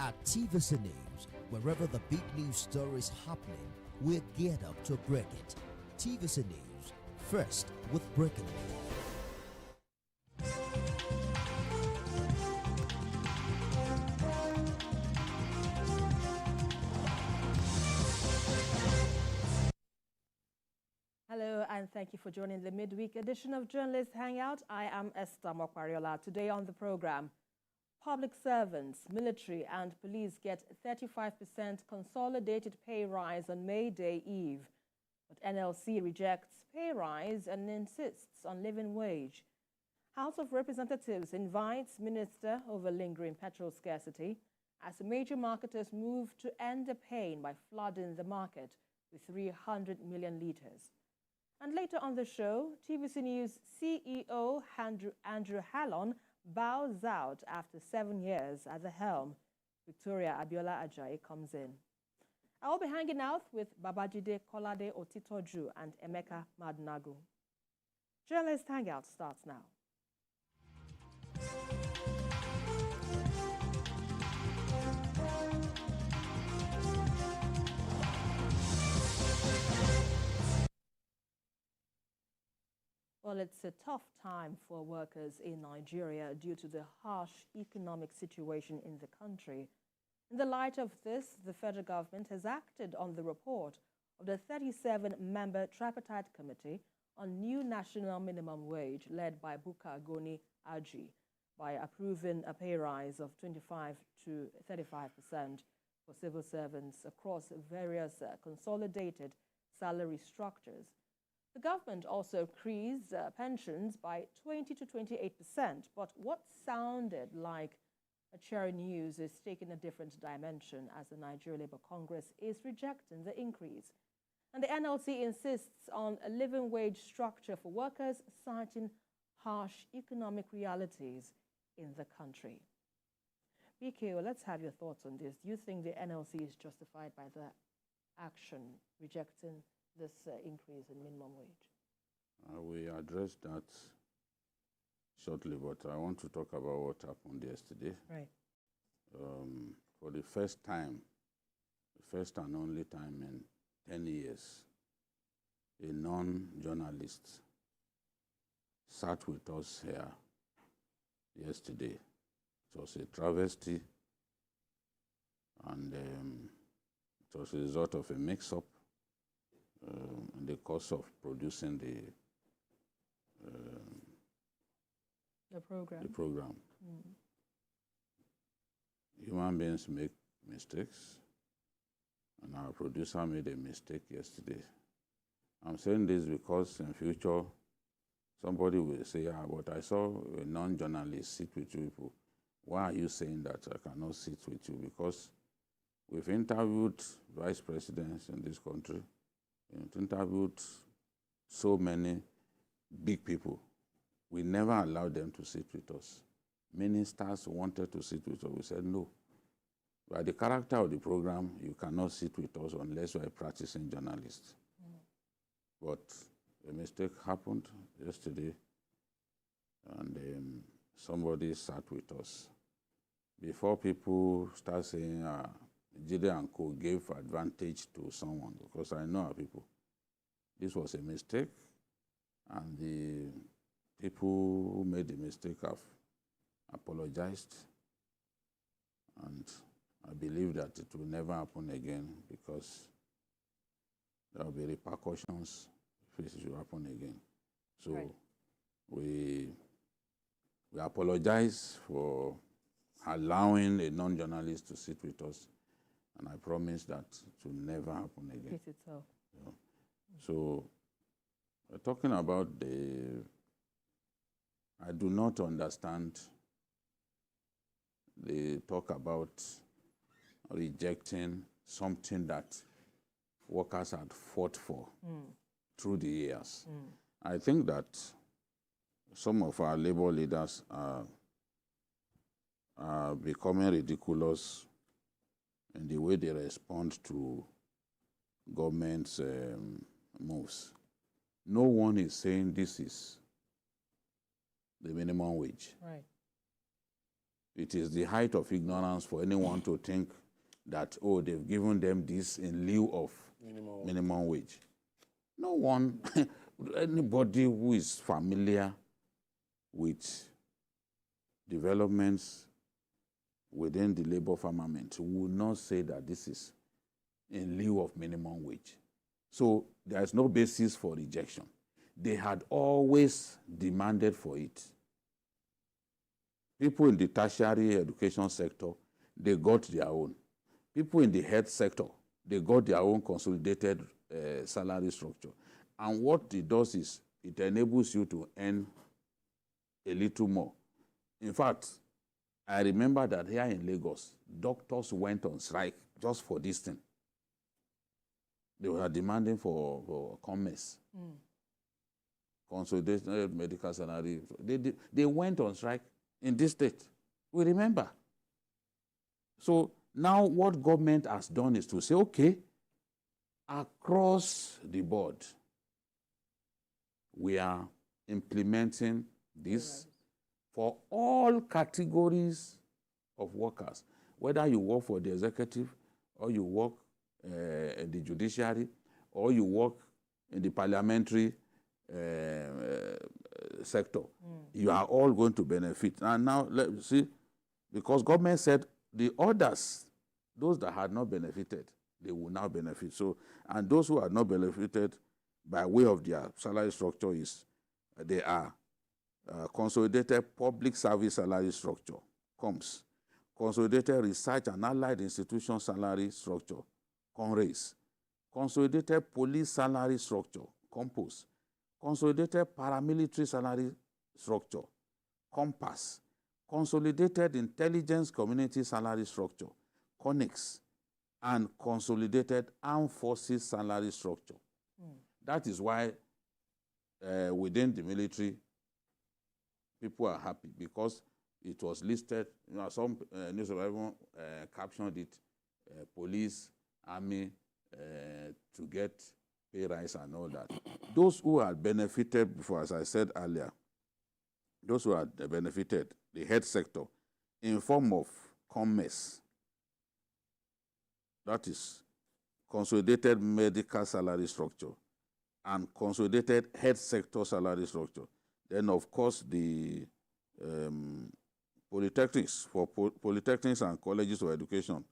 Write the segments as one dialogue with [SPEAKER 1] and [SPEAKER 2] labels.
[SPEAKER 1] At TVC News, wherever the big news story is happening, we're geared up to break it. TVC News, first with breaking news.
[SPEAKER 2] Hello and thank you for joining the midweek edition of Journalist Hangout. I am Esther Mokwariola. Today on the program, public servants, military and police get 35% consolidated pay rise on May Day Eve. But NLC rejects pay rise and insists on living wage. House of Representatives invites minister over lingering petrol scarcity as major marketers move to end the pain by flooding the market with 300 million litres. And later on the show, TVC News CEO Andrew Hallon bows out after 7 years at the helm. Victoria Abiola Ajayi comes in. I will be hanging out with Babajide Kolade Otitoju and Emeka Madnagu. Journalist Hangout starts now. Well, it's a tough time for workers in Nigeria due to the harsh economic situation in the country. In the light of this, the federal government has acted on the report of the 37-member tripartite committee on new national minimum wage led by Buka Goni Aji by approving a pay rise of 25 to 35% for civil servants across various consolidated salary structures. The government also increased pensions by 20 to 28%, but what sounded like a cheery news is taking a different dimension as the Nigeria Labour Congress is rejecting the increase. And the NLC insists on a living wage structure for workers, citing harsh economic realities in the country. BKO, let's have your thoughts on this. Do you think the NLC is justified by the action rejecting this increase in minimum wage?
[SPEAKER 3] We address that shortly, but I want to talk about what happened yesterday.
[SPEAKER 2] Right.
[SPEAKER 3] For the first time, the first and only time in 10 years, a non-journalist sat with us here yesterday. It was a travesty, and it was a result of a mix-up in the course of producing the program. Human beings make mistakes, and our producer made a mistake yesterday. I'm saying this because in future, somebody will say, but I saw a non-journalist sit with you people. Why are you saying that I cannot sit with you? Because we've interviewed vice presidents in this country, we've interviewed so many big people. We never allowed them to sit with us. Ministers wanted to sit with us. We said, no. By the character of the program, you cannot sit with us unless you are a practicing journalist. But a mistake happened yesterday, and somebody sat with us. Before people start saying, Jide and Co. gave advantage to someone, because I know our people. This was a mistake, and the people who made the mistake have apologized, and I believe that it will never happen again, because there will be repercussions if it will happen again. So right. we apologize for allowing a non-journalist to sit with us, and I promise that it will never happen again.
[SPEAKER 2] Yes, it's so.
[SPEAKER 3] Yeah. So talking about I do not understand the talk about rejecting something that workers had fought for through the years. I think that some of our labor leaders are becoming ridiculous in the way they respond to government's moves. No one is saying this is the minimum wage.
[SPEAKER 2] Right.
[SPEAKER 3] it is the height of ignorance for anyone to think that, oh, they've given them this in lieu of minimum wage. No one, anybody who is familiar with developments within the labor firmament will not say that this is in lieu of minimum wage. So there is no basis for rejection. They had always demanded for it. People in the tertiary education sector, they got their own. People in the health sector, they got their own consolidated salary structure. And what it does is it enables you to earn a little more. In fact, I remember that here in Lagos, doctors went on strike just for this thing. They were demanding for commerce, consolidated medical salary. They went on strike in this state. We remember. So now what government has done is to say, okay, across the board, we are implementing this for all categories of workers, whether you work for the executive or you work in the judiciary or you work in the parliamentary sector. You are all going to benefit. And now, let's see, because government said the others, those that had not benefited, they will now benefit. So, and those who had not benefited by way of their salary structure is, they are consolidated public service salary structure, COMS, consolidated research and allied institution salary structure, CONRAIS, consolidated police salary structure, COMPOS, consolidated paramilitary salary structure, COMPAS, consolidated intelligence community salary structure, CONIX, and consolidated armed forces salary structure. That is why within the military, people are happy because it was listed. You know, some newspaper even captioned it, police, army, to get pay rise and all that. Those who had benefited before, as I said earlier, those who had benefited, the health sector, in form of commerce, that is consolidated medical salary structure and consolidated health sector salary structure. Then, of course, the polytechnics, for polytechnics and colleges of education,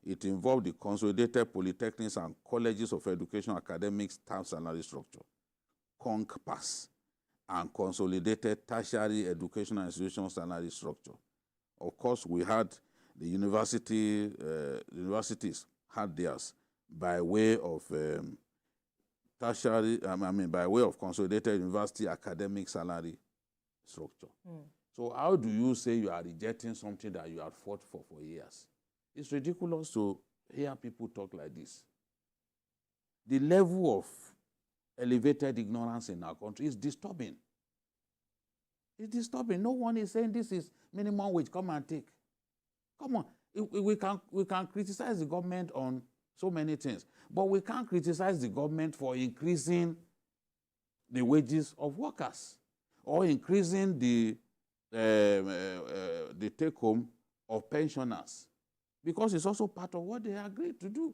[SPEAKER 3] it involved the consolidated polytechnics and colleges of education academic staff salary structure, CONCPAS, and consolidated tertiary educational institution salary structure. Of course, we had the universities had theirs by way of tertiary, by way of consolidated university academic salary structure. So how do you say you are rejecting something that you have fought for years? It's ridiculous to hear people talk like this. The level of elevated ignorance in our country is disturbing. It's disturbing. No one is saying this is minimum wage, come and take. Come on. We can criticize the government on so many things, but we can't criticize the government for increasing the wages of workers or increasing the take-home of pensioners, because it's also part of what they agreed to do.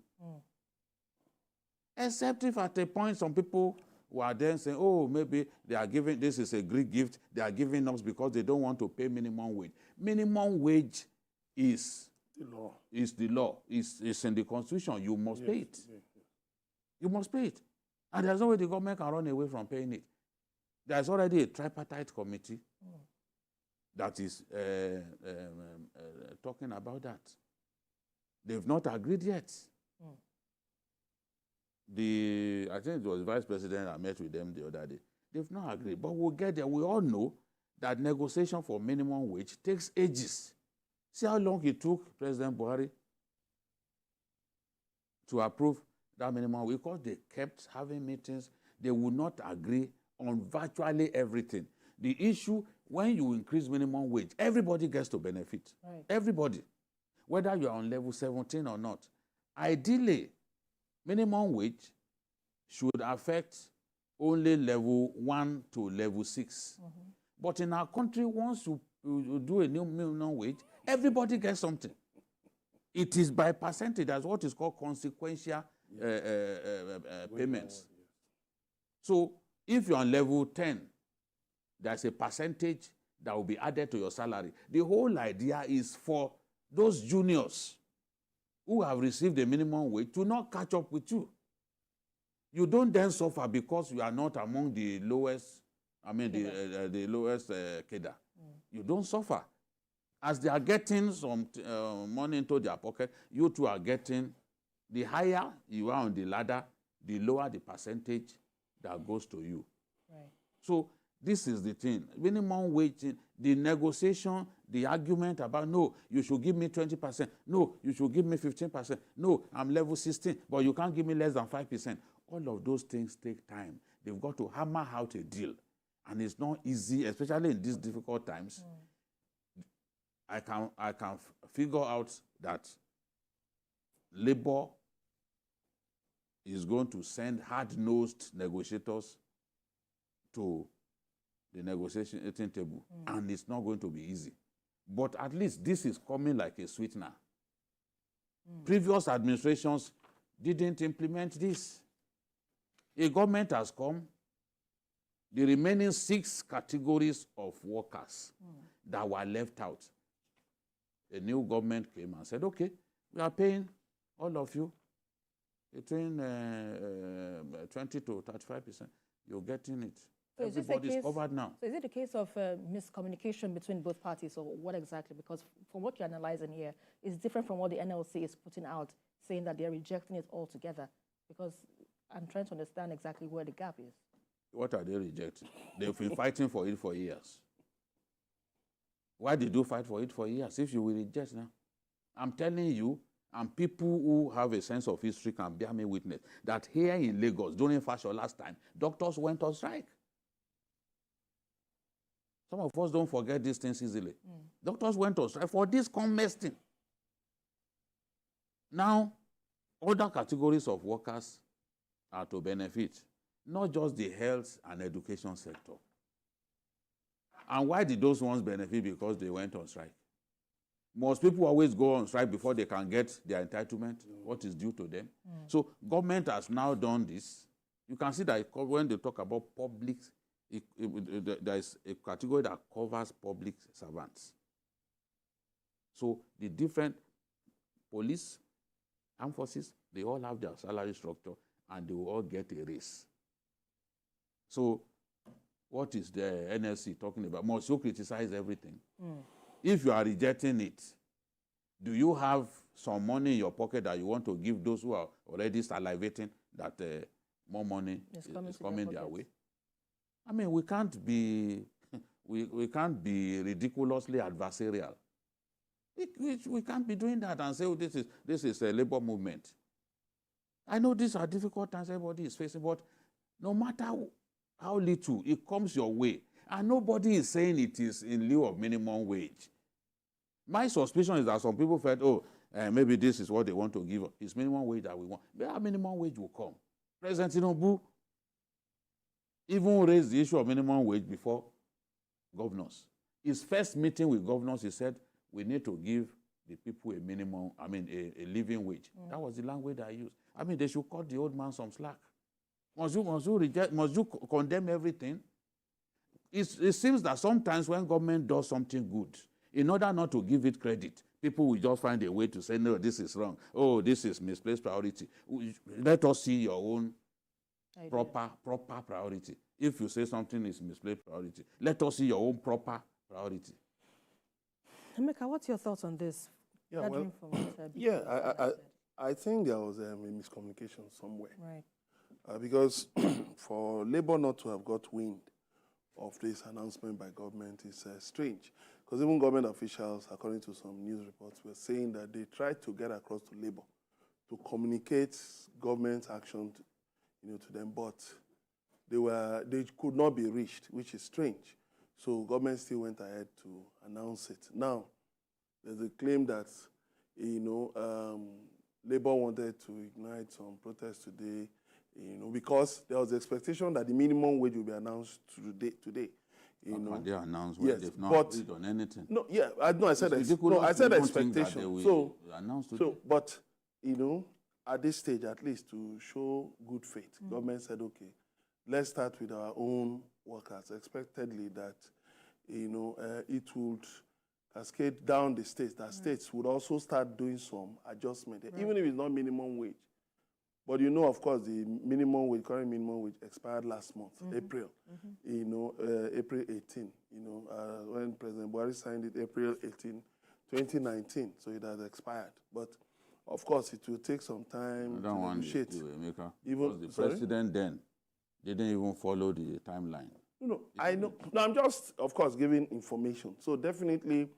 [SPEAKER 3] Except if at a point some people were then saying, oh, maybe they are giving, this is a Greek gift, they are giving us because they don't want to pay minimum wage. Minimum wage is the law. Is the law. It's in the Constitution. You must pay it. You must pay it. And there's no way the government can run away from paying it. There's already a tripartite committee that is talking about that. They've not agreed yet. I think it was the vice president I met with them the other day. They've not agreed, but we'll get there. We all know that negotiation for minimum wage takes ages. See how long it took President Buhari to approve that minimum wage, because they kept having meetings. They would not agree on virtually everything. The issue, when you increase minimum wage, everybody gets to benefit. Right. Everybody. Whether you are on level 17 or not. Ideally, minimum wage should affect only level 1 to level 6. But in our country, once you you do a new minimum wage, everybody gets something. It is by percentage. That's what is called consequential payments. So if you're on level 10, there's a percentage that will be added to your salary. The whole idea is for those juniors who have received the minimum wage to not catch up with you. You don't then suffer because you are not among the lowest, the lowest cadre. You don't suffer. As they are getting some money into their pocket, you too are getting. The higher you are on the ladder, the lower the percentage that goes to you.
[SPEAKER 2] Right. So
[SPEAKER 3] this is the thing. Minimum wage, the negotiation, the argument about, no, you should give me 20%. No, you should give me 15%. No, I'm level 16, but you can't give me less than 5%. All of those things take time. They've got to hammer out a deal. And it's not easy, especially in these difficult times. I can figure out that Labour is going to send hard-nosed negotiators to the negotiating table, and it's not going to be easy. But at least this is coming like a sweetener. Previous administrations didn't implement this. A government has come, the remaining 6 categories of workers that were left out. A new government came and said, okay, we are paying all of you between 20 to 35%. You're getting it. So everybody's covered now.
[SPEAKER 2] So is it a case of miscommunication between both parties, or what exactly? Because from what you're analyzing here, it's different from what the NLC is putting out, saying that they're rejecting it altogether. Because I'm trying to understand exactly where the gap is.
[SPEAKER 3] What are they rejecting? They've been fighting for it for years. Why did you fight for it for years if you will reject now? I'm telling you, and people who have a sense of history can bear me witness, that here in Lagos, during Fashion last time, doctors went on strike. Some of us don't forget these things easily. Doctors went on strike for this commerce thing. Now, other categories of workers are to benefit, not just the health and education sector. And why did those ones benefit? Because they went on strike. Most people always go on strike before they can get their entitlement, what is due to them. So government has now done this. You can see that when they talk about public, there is a category that covers public servants. So the different police, armed forces, they all have their salary structure and they will all get a raise. So what is the NLC talking about? Must you criticize everything? If you are rejecting it, do you have some money in your pocket that you want to give those who are already salivating that more money is coming their way? I mean, we can't be we can't be ridiculously adversarial. We can't be doing that and say, oh, this is a labor movement. I know these are difficult times everybody is facing, but no matter how little it comes your way, and nobody is saying it is in lieu of minimum wage. My suspicion is that some people felt, oh, maybe this is what they want to give. It's minimum wage that we want. But our minimum wage will come. President Tinubu even raised the issue of minimum wage before governors. His first meeting with governors, he said, we need to give the people a minimum, a living wage. That was the language I used. I mean, they should cut the old man some slack. Must you condemn everything? It seems that sometimes when government does something good, in order not to give it credit, people will just find a way to say, no, this is wrong. Oh, this is misplaced priority. Let us see your own proper priority. If you say something is misplaced priority, let us see your own proper priority.
[SPEAKER 2] Emeka, what's your thoughts on this?
[SPEAKER 4] Yeah, I think there was a miscommunication somewhere.
[SPEAKER 2] Right.
[SPEAKER 4] Because for Labour not to have got wind of this announcement by government is strange. Because even government officials, according to some news reports, were saying that they tried to get across to Labour to communicate government action to them, but they could not be reached, which is strange. So government still went ahead to announce it. Now, there's a claim that Labour wanted to ignite some protests today, because there was the expectation that the minimum wage will be announced today. You know,
[SPEAKER 3] can they announce when
[SPEAKER 4] yes,
[SPEAKER 3] they've not
[SPEAKER 4] but
[SPEAKER 3] agreed on anything?
[SPEAKER 4] no, yeah, I said
[SPEAKER 3] It's ridiculous
[SPEAKER 4] I said
[SPEAKER 3] to even think that
[SPEAKER 4] expectation.
[SPEAKER 3] they
[SPEAKER 4] So,
[SPEAKER 3] will announce today.
[SPEAKER 4] but you know, at this stage, at least to show good faith, government said, okay, let's start with our own workers. Expectedly that, you know, it would cascade down the states. That states would also start doing some adjustment, even if it's not minimum wage. But you know, of course, the minimum wage, current minimum wage expired last month, April. You know, April 18. You know, when President Buhari signed it, April 18, 2019. So it has expired. But of course, it will take some time to negotiate.
[SPEAKER 3] Even the president then didn't even follow the timeline.
[SPEAKER 4] No, I know. No, I'm just, of course, giving information. So definitely,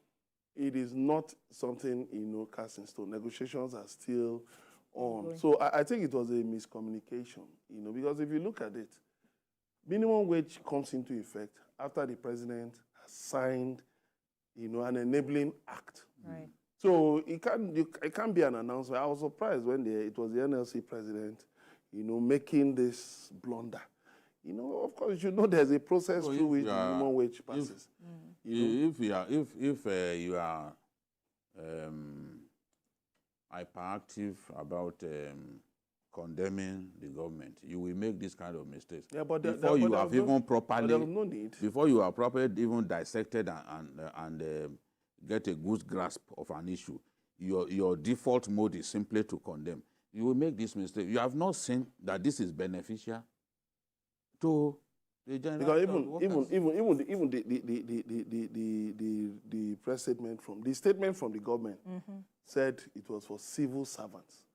[SPEAKER 4] it is not something, you know, cast in stone. Negotiations are still on. So I think it was a miscommunication, you know, because if you look at it, minimum wage comes into effect after the president has signed, you know, an enabling act.
[SPEAKER 2] Right.
[SPEAKER 4] So it can't be an announcement. I was surprised when it was the NLC president, you know, making this blunder. You know, of course, you know there's a process through which the minimum wage passes.
[SPEAKER 3] If you are hyperactive about condemning the government, you will make this kind of mistakes. Yeah, but before you have even properly,
[SPEAKER 4] no need.
[SPEAKER 3] Before you are properly even dissected and get a good grasp of an issue, your default mode is simply to condemn. You will make this mistake. You have not seen that this is beneficial to the general.
[SPEAKER 4] Because even the press statement from the government said it was for civil servants.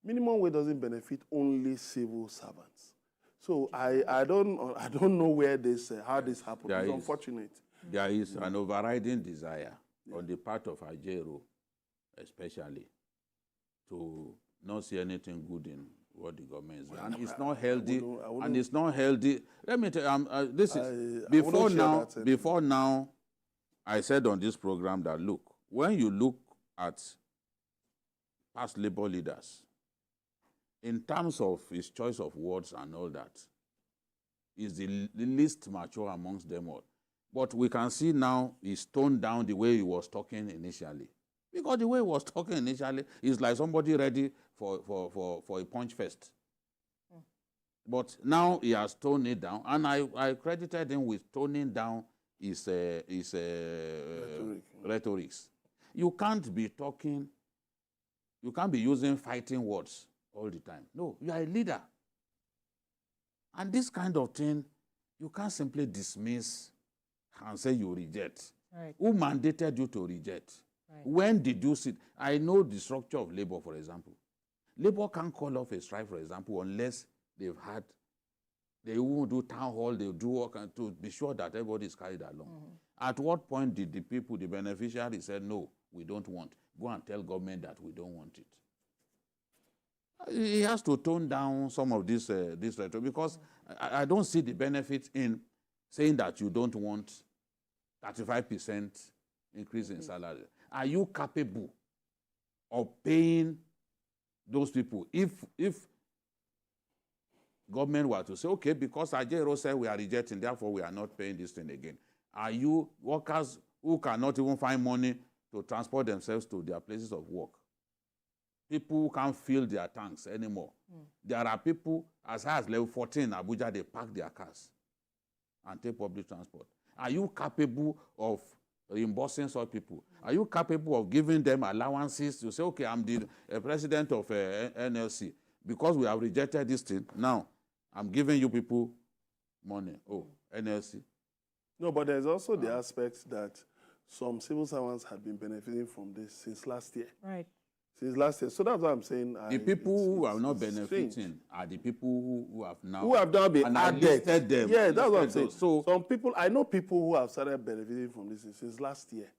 [SPEAKER 4] Minimum wage doesn't benefit only civil servants. So I don't know where how this happened. It's unfortunate.
[SPEAKER 3] There is an overriding desire on the part of Ajero, especially, to not see anything good in what the government is doing. And it's not healthy. And it's not healthy. Let me tell you, this is before now, I said on this program that, look, when you look at past labor leaders, in terms of his choice of words and all that, is the least mature amongst them all. But we can see now he's toned down the way he was talking initially. Because the way he was talking initially is like somebody ready for a punch fest. But now he has toned it down, and I credited him with toning down his rhetorics. You can't be talking, you can't be using fighting words all the time. No, you are a leader. And this kind of thing, you can't simply dismiss and say you reject.
[SPEAKER 2] Right.
[SPEAKER 3] Who mandated you to reject? Right. When did you sit? I know the structure of labor, for example. Labor can't call off a strike, for example, unless they won't do town hall, they'll do work to be sure that everybody is carried along. At what point did the people, the beneficiaries, said, no, we don't want? Go and tell government that we don't want it. He has to tone down some of this rhetoric, because I don't see the benefit in saying that you don't want 35% increase in salary. Are you capable of paying those people? If government were to say, okay, because Ajero said we are rejecting, therefore we are not paying this thing again. Are you workers who cannot even find money to transport themselves to their places of work? People who can't fill their tanks anymore. There are people, as high as level 14 in Abuja, they park their cars and take public transport. Are you capable of reimbursing such people? Are you capable of giving them allowances to say, okay, I'm the president of NLC. Because we have rejected this thing, now I'm giving you people money. Oh, NLC.
[SPEAKER 4] No, but there's also the aspect that some civil servants have been benefiting from this since last year.
[SPEAKER 2] Right.
[SPEAKER 4] Since last year. So that's what I'm saying.
[SPEAKER 3] The people who are not benefiting strange. Are the people who have now
[SPEAKER 4] been added.
[SPEAKER 3] Them.
[SPEAKER 4] Yeah, that's what I'm saying. So some people, I know people who have started benefiting from this since last year.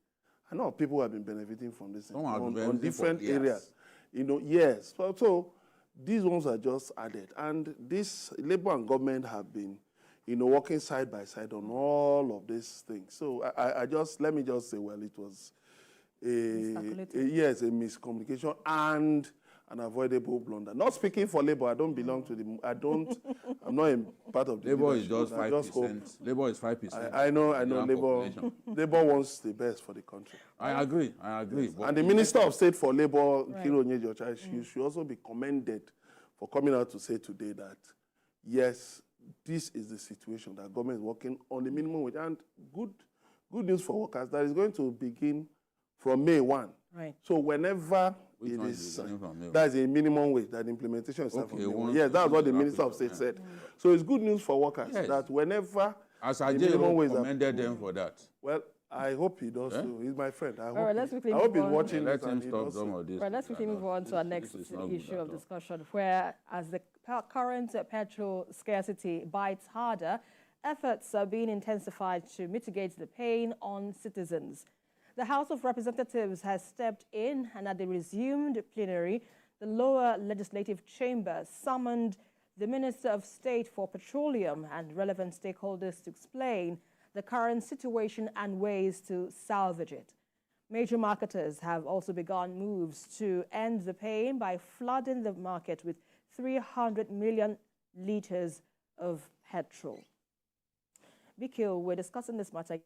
[SPEAKER 4] I know people who have been benefiting from this on different areas. You know, yes. So these ones are just added. And this Labour and government have been, you know, working side by side on all of these things. So let me just say, well, it was a miscommunication, and an avoidable blunder. Not speaking for Labour, I don't belong to the, I'm not a part of the
[SPEAKER 3] Labour is
[SPEAKER 4] leadership.
[SPEAKER 3] just 5%. Labour is 5%.
[SPEAKER 4] I know, Labour wants the best for the country.
[SPEAKER 3] I agree.
[SPEAKER 4] Yes. And the Minister of State for Labour, Kiro Onyejocha, she should also be commended for coming out to say today that, yes, this is the situation that government is working on the minimum wage. And good news for workers, that is going to begin from May 1.
[SPEAKER 2] Right.
[SPEAKER 4] So whenever
[SPEAKER 3] Which
[SPEAKER 4] it
[SPEAKER 3] one
[SPEAKER 4] is,
[SPEAKER 3] is
[SPEAKER 4] that is a minimum wage, that implementation is
[SPEAKER 3] Okay,
[SPEAKER 4] from May 1. Yes, that's what the Minister of State said. So it's good news for workers that whenever
[SPEAKER 3] as
[SPEAKER 4] the minimum wage
[SPEAKER 3] commended them for that.
[SPEAKER 4] Well, I hope he does too. He's my friend. I
[SPEAKER 2] hope
[SPEAKER 4] he's watching
[SPEAKER 3] Let
[SPEAKER 4] this
[SPEAKER 3] him
[SPEAKER 4] and he
[SPEAKER 3] stop
[SPEAKER 4] does
[SPEAKER 3] some of this.
[SPEAKER 2] Right, let's quickly move on to our next issue of discussion, where as the current petrol scarcity bites harder, efforts are being intensified to mitigate the pain on citizens. The House of Representatives has stepped in, and at the resumed plenary, the lower legislative chamber summoned the Minister of State for Petroleum and relevant stakeholders to explain the current situation and ways to salvage it. Major marketers have also begun moves to end the pain by flooding the market with 300 million litres of petrol. Bikil, we're discussing this matter.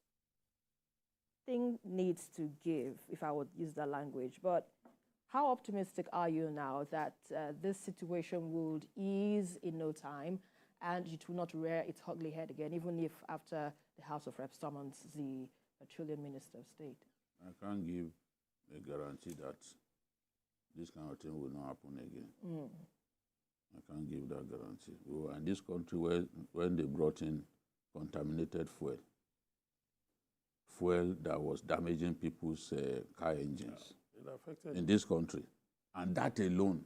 [SPEAKER 2] Thing needs to give, if I would use that language, but how optimistic are you now that this situation would ease in no time and it will not rear its ugly head again, even if after the House of Reps summons the Petroleum Minister of State?
[SPEAKER 3] I can't give a guarantee that this kind of thing will not happen again. I can't give that guarantee. We were in this country when they brought in contaminated fuel that was damaging people's car engines in this country. And that alone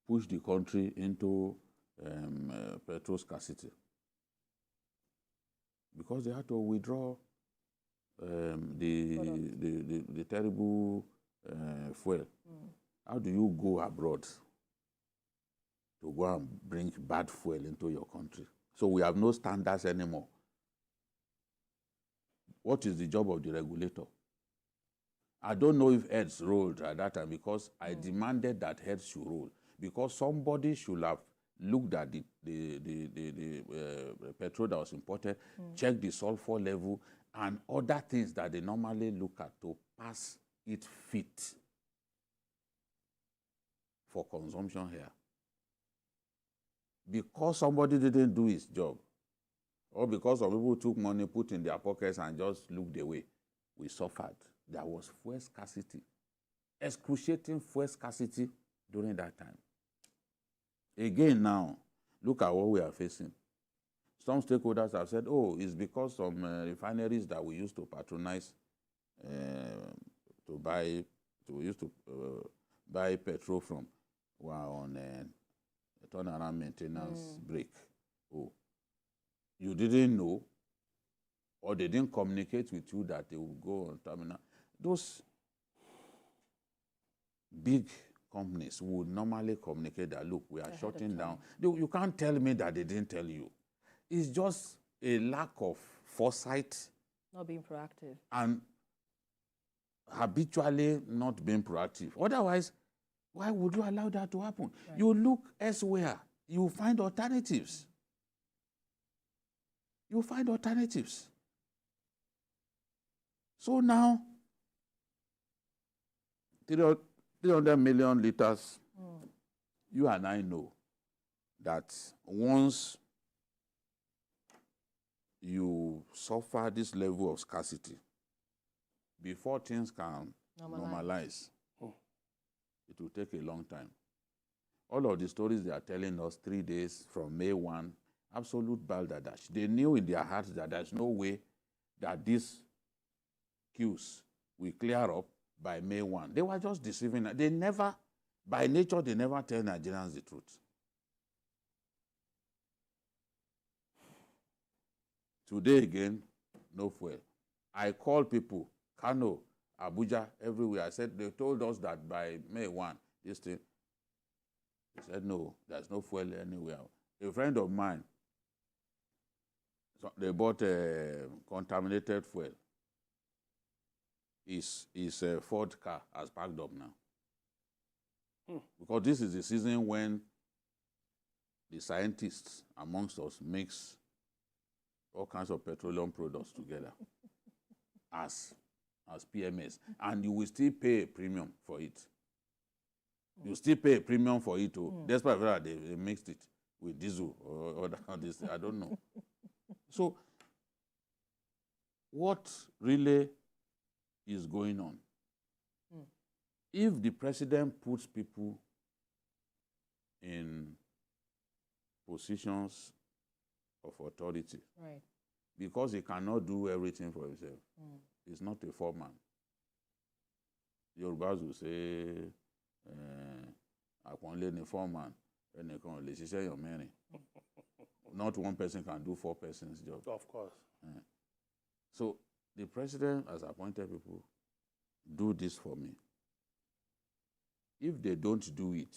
[SPEAKER 3] pushed the country into petrol scarcity. Because they had to withdraw the terrible fuel. How do you go abroad to go and bring bad fuel into your country? So we have no standards anymore. What is the job of the regulator? I don't know if heads rolled at that time because I demanded that heads should roll, because somebody should have looked at the petrol that was imported, checked the sulfur level and other things that they normally look at to pass it fit for consumption here. Because somebody didn't do his job, or because some people took money, put in their pockets and just looked away, we suffered. There was fuel scarcity, excruciating fuel scarcity during that time. Again now, look at what we are facing. Some stakeholders have said, oh, it's because some refineries that we used to patronize buy petrol from were on a turnaround maintenance break. Oh, you didn't know, or they didn't communicate with you that they would go on terminal. Those big companies would normally communicate that, look, we are shutting down. You can't tell me that they didn't tell you. It's just a lack of foresight.
[SPEAKER 2] Not being proactive. And
[SPEAKER 3] habitually not being proactive. Otherwise, why would you allow that to happen?
[SPEAKER 2] Right.
[SPEAKER 3] You look elsewhere. You find alternatives. You find alternatives. So now, 300 million liters, you and I know that once you suffer this level of scarcity, before things can normalize, it will take a long time. All of the stories they are telling us, 3 days from May 1, absolute balderdash. They knew in their hearts that there's no way that these queues will clear up by May 1. They were just deceiving. They never, by nature, they never tell Nigerians the truth. Today again, no fuel. I call people, Kano, Abuja, everywhere. I said, they told us that by May 1, this thing. They said, no, there's no fuel anywhere. A friend of mine, so they bought contaminated fuel. His Ford car has packed up now. Because this is the season when the scientists amongst us mix all kinds of petroleum products together as PMS, and you will still pay a premium for it. You still pay a premium for it, too, despite that they mixed it with diesel or this. I don't know. So, what really is going on? If the president puts people in positions of authority,
[SPEAKER 2] right,
[SPEAKER 3] because he cannot do everything for himself, he's not a foreman. Yorubas will say, "Akwonle ni foreman, ẹnìkan lè ṣiṣẹ́ èèyàn mẹ́rin." Not one person can do 4 persons' job.
[SPEAKER 4] Of course.
[SPEAKER 3] So the president has appointed people, do this for me. If they don't do it,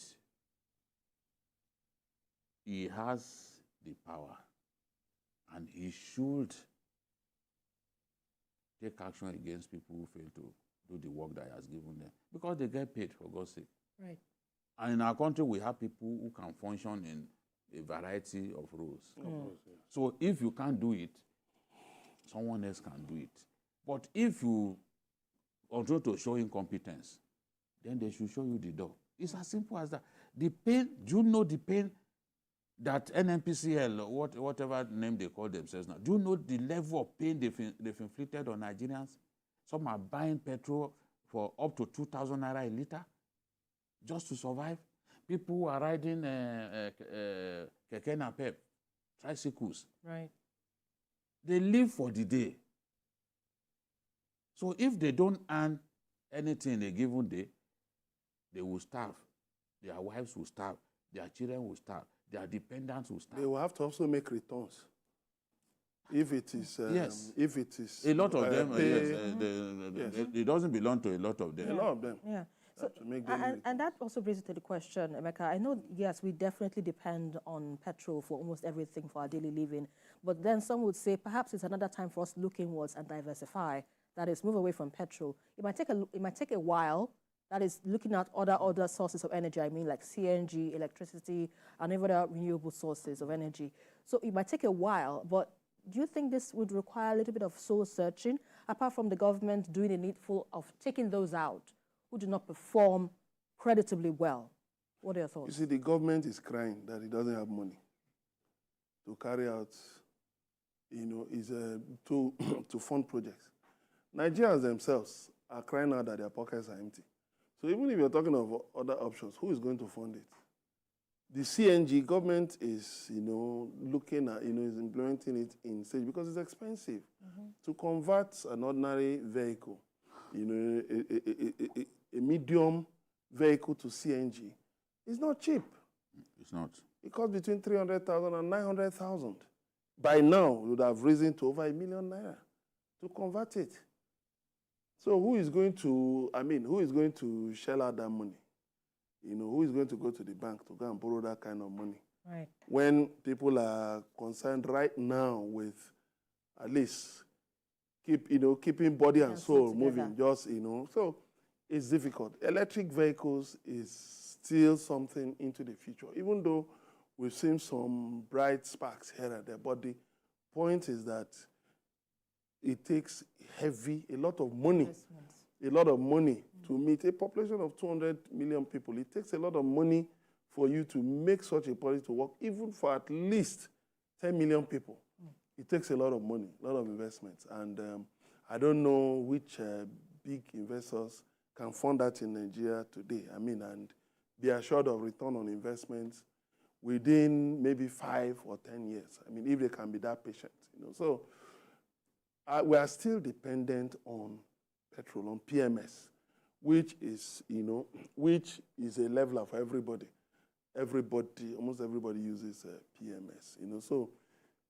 [SPEAKER 3] he has the power and he should take action against people who fail to do the work that he has given them, because they get paid, for God's sake.
[SPEAKER 2] right.
[SPEAKER 3] And in our country, we have people who can function in a variety of roles. So if you can't do it, someone else can do it. But if you continue to show incompetence, then they should show you the door. It's as simple as that. The pain, do you know the pain that NNPCL, or whatever name they call themselves now, do you know the level of pain they've inflicted on Nigerians? Some are buying petrol for up to 2,000 naira a liter just to survive. People who are riding keke napep, tricycles.
[SPEAKER 2] Right.
[SPEAKER 3] They live for the day. So if they don't earn anything in a given day, they will starve. Their wives will starve. Their children will starve. Their dependents will starve.
[SPEAKER 4] They will have to also make returns. If it is,
[SPEAKER 3] yes.
[SPEAKER 4] If it is,
[SPEAKER 3] a lot of them, yes, it doesn't belong to a lot of them.
[SPEAKER 4] A lot of them.
[SPEAKER 2] Yeah. So,
[SPEAKER 4] to make
[SPEAKER 2] and that also brings it to the question, Emeka. I know, yes, we definitely depend on petrol for almost everything for our daily living. But then some would say perhaps it's another time for us to look inwards and diversify. That is, move away from petrol. It might take a while. That is, looking at other sources of energy. I mean, like CNG, electricity, and even other renewable sources of energy. So it might take a while, but do you think this would require a little bit of soul searching, apart from the government doing the needful of taking those out who do not perform creditably well? What are your thoughts?
[SPEAKER 4] You see, the government is crying that it doesn't have money to carry out, to fund projects. Nigerians themselves are crying out that their pockets are empty. So even if you're talking of other options, who is going to fund it? The CNG government is, looking at, is implementing it in stage because it's expensive to convert an ordinary vehicle, a medium vehicle to CNG. It's not cheap.
[SPEAKER 3] It's not.
[SPEAKER 4] It costs between 300,000 and 900,000. By now, it would have risen to over 1 million naira to convert it. So who is going to shell out that money? Who is going to go to the bank to go and borrow that kind of money?
[SPEAKER 2] Right.
[SPEAKER 4] When people are concerned right now with at least keeping body and soul moving, so it's difficult. Electric vehicles is still something into the future, even though we've seen some bright sparks here and there. But the point is that it takes a lot of money to meet a population of 200 million people. It takes a lot of money for you to make such a policy to work, even for at least 10 million people. It takes a lot of money, a lot of investments. And I don't know which big investors can fund that in Nigeria today. And be assured of return on investments within maybe 5 or 10 years. If they can be that patient. So we are still dependent on petrol, on PMS, which is a leveler for everybody. Almost everybody uses PMS. So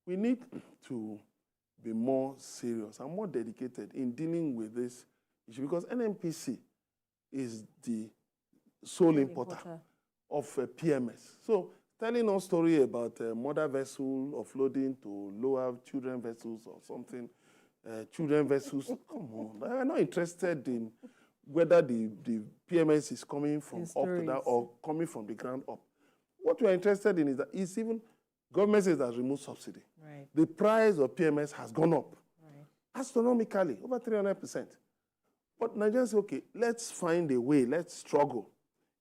[SPEAKER 4] we need to be more serious and more dedicated in dealing with this issue, because NNPC is the sole importer of PMS. So telling us story about mother vessel offloading to lower children vessels or something, children vessels, come on, I'm not interested in whether the PMS is coming from up to down or coming from the ground up. What we are interested in is that even government says that removed subsidy.
[SPEAKER 2] Right.
[SPEAKER 4] The price of PMS has gone up astronomically, over 300%. But Nigerians say, okay, let's find a way, let's struggle.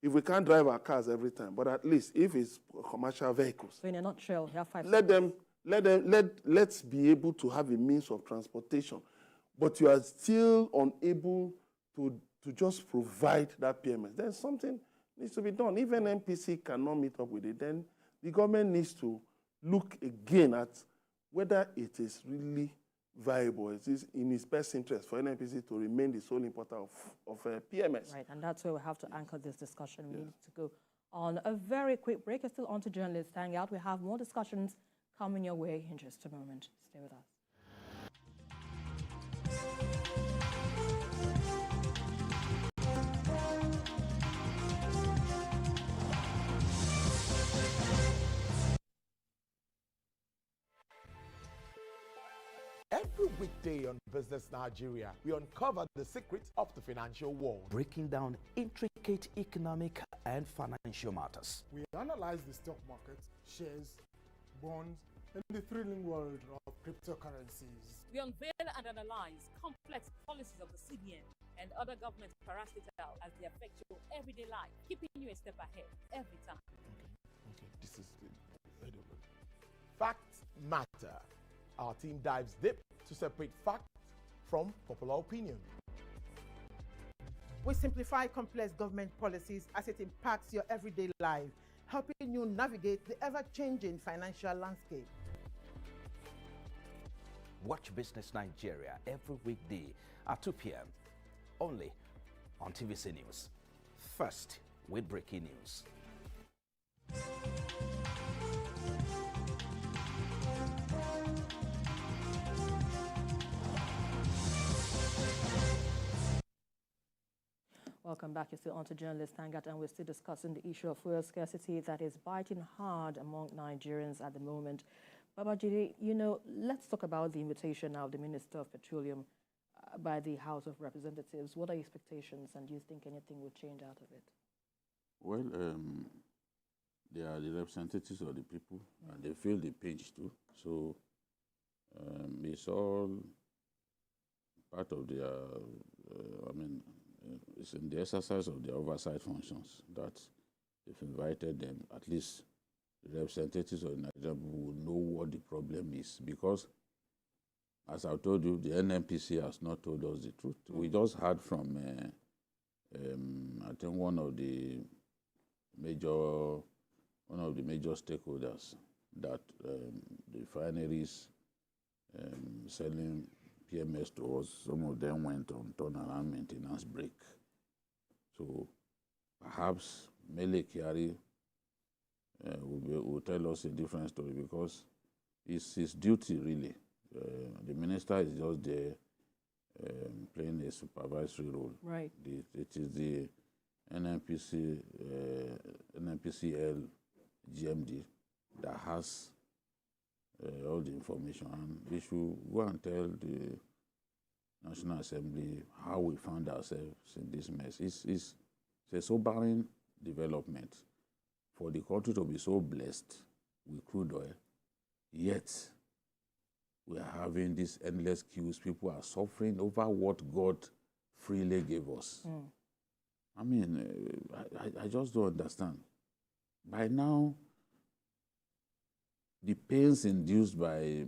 [SPEAKER 4] If we can't drive our cars every time, but at least if it's commercial vehicles.
[SPEAKER 2] So in a nutshell, you have 5
[SPEAKER 4] let's be able to have a means of transportation. But you are still unable to just provide that PMS. Then something needs to be done. If an NPC cannot meet up with it, then the government needs to look again at whether it is really viable. It is in its best interest for NNPC to remain the sole importer of PMS.
[SPEAKER 2] Right, and that's where we have to anchor this discussion. We need to go on a very quick break. You're still on to Journalist Hangout. We have more discussions coming your way in just a moment. Stay with us.
[SPEAKER 5] Every weekday on Business Nigeria, we uncover the secrets of the financial world,
[SPEAKER 6] breaking down intricate economic and financial matters.
[SPEAKER 7] We analyze the stock market, shares, bonds, and the thrilling world of cryptocurrencies.
[SPEAKER 8] We unveil and analyze complex policies of the CBN and other government parastatals as they affect your everyday life, keeping you a step ahead every time.
[SPEAKER 5] Okay, this is good. Facts matter. Our team dives deep to separate fact from popular opinion.
[SPEAKER 9] We simplify complex government policies as it impacts your everyday life, helping you navigate the ever-changing financial landscape.
[SPEAKER 6] Watch Business Nigeria every weekday at 2 p.m. only on TVC News. First with breaking news.
[SPEAKER 2] Welcome back. You're still on to Journalist Hangout, and we're still discussing the issue of fuel scarcity that is biting hard among Nigerians at the moment. Babajide, let's talk about the invitation now of the Minister of Petroleum by the House of Representatives. What are your expectations, and do you think anything will change out of it?
[SPEAKER 3] Well, they are the representatives of the people, and they feel the pinch too. So it's all part of their, it's in the exercise of their oversight functions that if invited them, at least the representatives of Nigeria will know what the problem is. Because, as I told you, the NNPC has not told us the truth. We just heard from, I think, one of the major stakeholders that the refineries selling PMS to us, some of them went on turnaround maintenance break. So perhaps Mele Kyari will tell us a different story, because it's his duty, really. The minister is just there playing a supervisory role.
[SPEAKER 2] Right.
[SPEAKER 3] It is the NNPCL GMD that has all the information, and we should go and tell the National Assembly how we found ourselves in this mess. It's a sobering development for the country to be so blessed with crude oil, yet we are having these endless queues. People are suffering over what God freely gave us. I mean, I just don't understand. By now, the pains induced by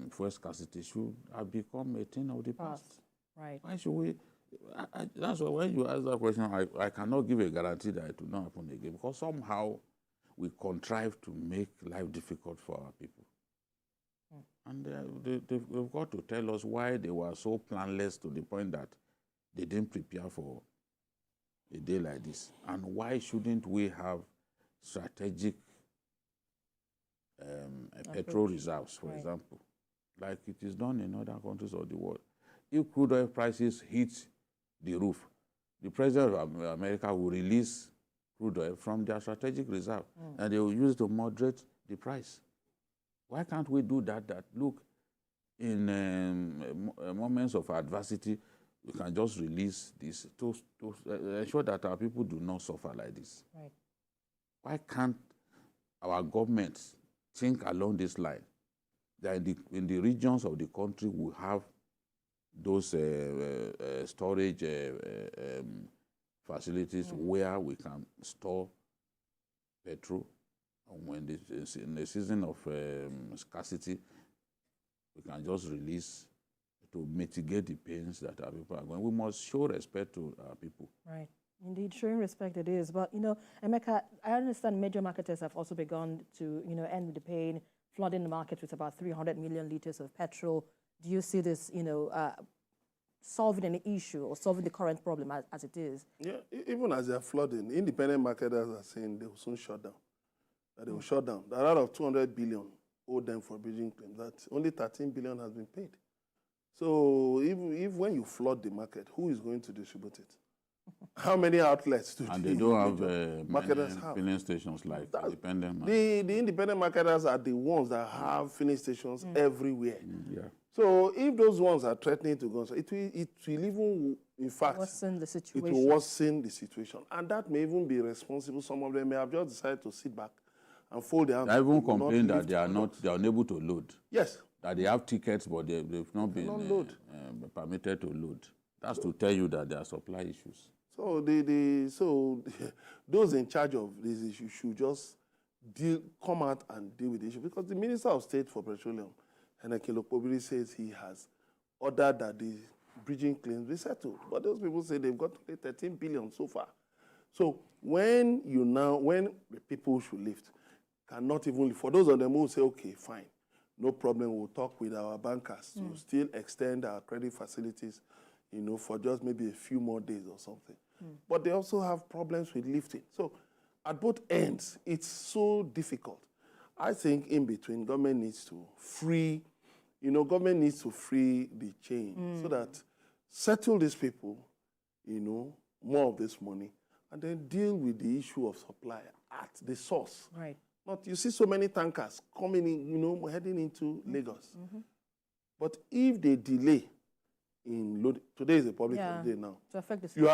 [SPEAKER 3] fuel scarcity should have become a thing of the past.
[SPEAKER 2] Right.
[SPEAKER 3] Why should we? That's why when you ask that question, I cannot give a guarantee that it will not happen again, because somehow we contrive to make life difficult for our people. And they've got to tell us why they were so planless to the point that they didn't prepare for a day like this. And why shouldn't we have strategic petrol reserves, for example, like it is done in other countries of the world? If crude oil prices hit the roof, the president of America will release crude oil from their strategic reserve, and they will use it to moderate the price. Why can't we do that? Look, in moments of adversity, we can just release this to ensure that our people do not suffer like this.
[SPEAKER 2] Right.
[SPEAKER 3] Why can't our government think along this line? That in the regions of the country we have those storage facilities where we can store petrol. And when in the season of scarcity, we can just release to mitigate the pains that our people are going. We must show respect to our people.
[SPEAKER 2] Right. Indeed, showing respect it is. But, Emeka, I understand major marketers have also begun to, end the pain, flooding the market with about 300 million liters of petrol. Do you see this, solving any issue or solving the current problem as it is?
[SPEAKER 4] Yeah, even as they're flooding, independent marketers are saying they will soon shut down. That they will shut down. That out of 200 billion owed them for bridging claims, that only 13 billion has been paid. So if when you flood the market, who is going to distribute it? How many outlets do
[SPEAKER 3] and they don't have
[SPEAKER 4] marketers have?
[SPEAKER 3] Filling stations like independent
[SPEAKER 4] marketers. The independent marketers are the ones that have filling stations everywhere.
[SPEAKER 3] Yeah.
[SPEAKER 4] So if those ones are threatening to go, it will even, in fact,
[SPEAKER 2] worsen the situation.
[SPEAKER 4] It will worsen the situation. And that may even be responsible. Some of them may have just decided to sit back and fold their hands.
[SPEAKER 3] They even complain that they are unable to load.
[SPEAKER 4] Yes.
[SPEAKER 3] That they have tickets, but they've not been permitted to load. That's to tell you that there are supply issues.
[SPEAKER 4] So those in charge of this issue should just come out and deal with the issue. Because the Minister of State for Petroleum, Heneke Lokpobiri, says he has ordered that the bridging claims be settled. But those people say they've got 13 billion so far. So when the people should lift, cannot even lift. For those of them who say, okay, fine, no problem, we'll talk with our bankers to still extend our credit facilities, for just maybe a few more days or something. But they also have problems with lifting. So at both ends, it's so difficult. I think in between, government needs to free the chain so that settle these people, more of this money, and then deal with the issue of supply at the source.
[SPEAKER 2] Right.
[SPEAKER 4] You see so many tankers coming in, heading into Lagos. But if they delay in load, today is a public holiday now.
[SPEAKER 2] To affect the
[SPEAKER 4] you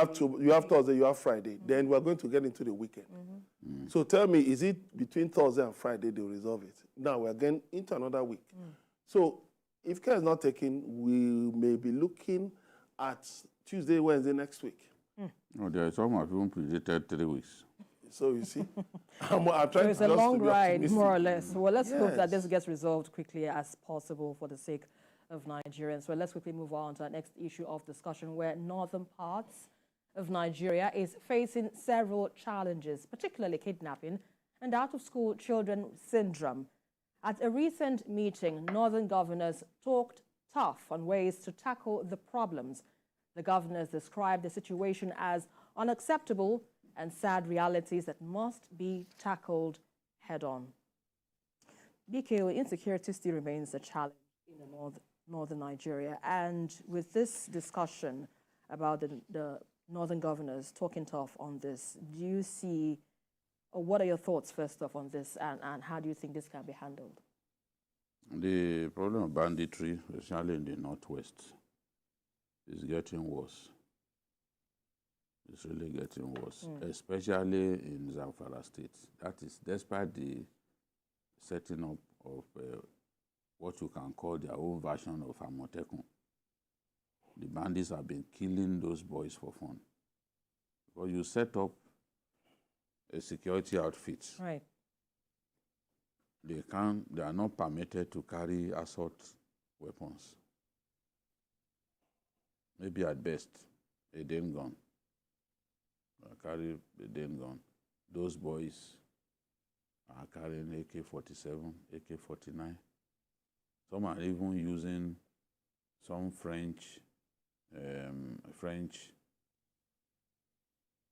[SPEAKER 4] have Thursday, you have Friday. Then we are going to get into the weekend. So tell me, is it between Thursday and Friday they will resolve it? Now we are getting into another week. So if care is not taken, we may be looking at Tuesday, Wednesday next week.
[SPEAKER 3] No, there are some have even predicted 3 weeks.
[SPEAKER 4] So you see, I'm trying
[SPEAKER 2] it's a long ride, more or less. Well, let's hope that this gets resolved quickly as possible for the sake of Nigerians. So let's quickly move on to our next issue of discussion, where northern parts of Nigeria is facing several challenges, particularly kidnapping and out-of-school children syndrome. At a recent meeting, northern governors talked tough on ways to tackle the problems. The governors described the situation as unacceptable and sad realities that must be tackled head-on. BKO, insecurity still remains a challenge in the northern Nigeria. And with this discussion about the northern governors talking tough on this, do you see, or what are your thoughts first off on this, and how do you think this can be handled?
[SPEAKER 3] The problem of banditry, especially in the northwest, is getting worse. It's really getting worse, especially in Zamfara State. That is, despite the setting up of what you can call their own version of Amotekun. The bandits have been killing those boys for fun. Because you set up a security outfit.
[SPEAKER 2] Right.
[SPEAKER 3] They are not permitted to carry assault weapons. Maybe at best, a Dane gun. Carry a Dane gun. Those boys are carrying AK-47, AK-49. Some are even using some French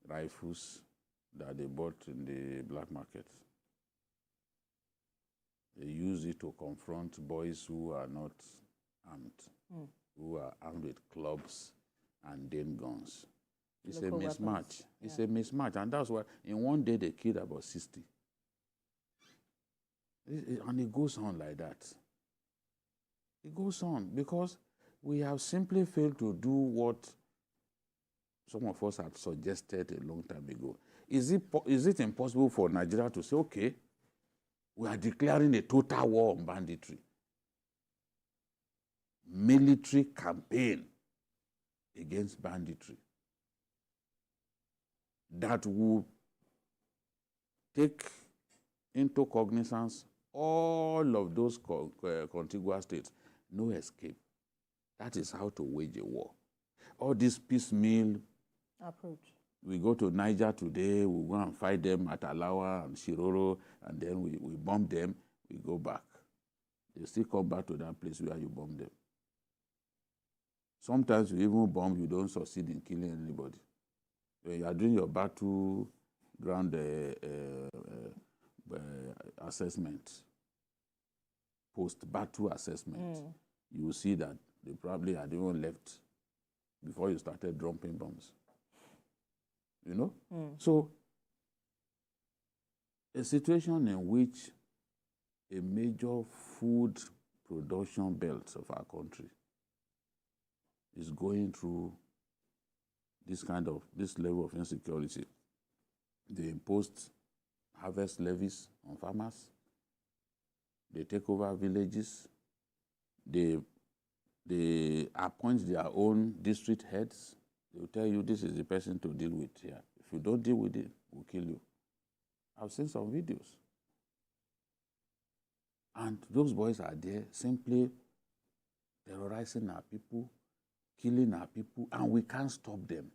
[SPEAKER 3] rifles that they bought in the black market. They use it to confront boys who are not armed, who are armed with clubs and Dane guns. It's a mismatch. Weapons. It's a mismatch, and that's why in one day they killed about 60. And it goes on like that. It goes on because we have simply failed to do what some of us had suggested a long time ago. Is it impossible for Nigeria to say, okay, we are declaring a total war on banditry? Military campaign against banditry that will take into cognizance all of those contiguous states. No escape. That is how to wage a war. All this piecemeal
[SPEAKER 2] approach.
[SPEAKER 3] We go to Niger today, we go and fight them at Alawa and Shiroro, and then we bomb them, we go back. They still come back to that place where you bomb them. Sometimes you even bomb, you don't succeed in killing anybody. When you are doing your battleground assessment, post-battle assessment, you will see that they probably had even left before you started dropping bombs. You know? So, a situation in which a major food production belt of our country is going through this level of insecurity. They imposed harvest levies on farmers. They take over villages. They appoint their own district heads. They will tell you this is the person to deal with here. If you don't deal with it, we'll kill you. I've seen some videos. And those boys are there simply terrorizing our people, killing our people, and we can't stop them.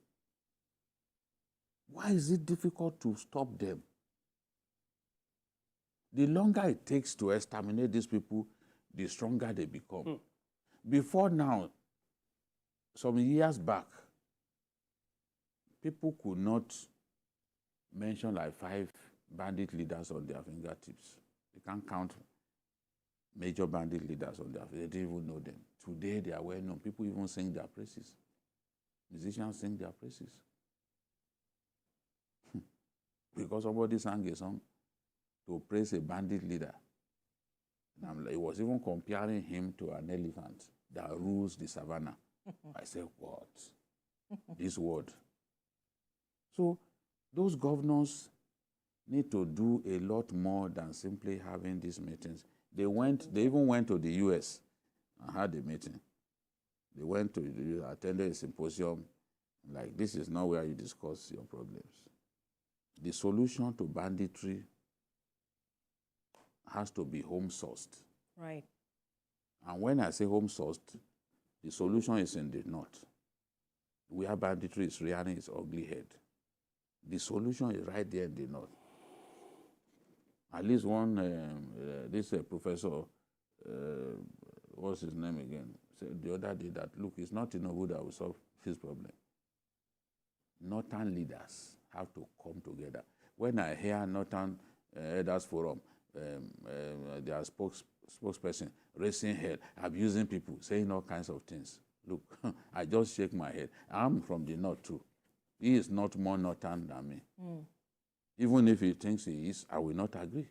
[SPEAKER 3] Why is it difficult to stop them? The longer it takes to exterminate these people, the stronger they become. Before now, some years back, people could not mention like 5 bandit leaders on their fingertips. They can't count major bandit leaders on their fingertips. They didn't even know them. Today, they are well known. People even sing their praises. Musicians sing their praises. Because somebody sang a song to praise a bandit leader. And he was even comparing him to an elephant that rules the savannah. I said, what? This word. So those governors need to do a lot more than simply having these meetings. They even went to the US and had a meeting. They went to attended a symposium. Like, this is not where you discuss your problems. The solution to banditry has to be home-sourced.
[SPEAKER 2] Right.
[SPEAKER 3] And when I say home-sourced, the solution is in the north, where banditry is rearing its ugly head. The solution is right there in the north. At least this professor, what's his name again, said the other day that, look, it's not Tinubu that will solve his problem. Northern leaders have to come together. When I hear Northern Elders Forum, their spokesperson raising hell, abusing people, saying all kinds of things. Look, I just shake my head. I'm from the north too. He is not more northern than me. Even if he thinks he is, I will not agree.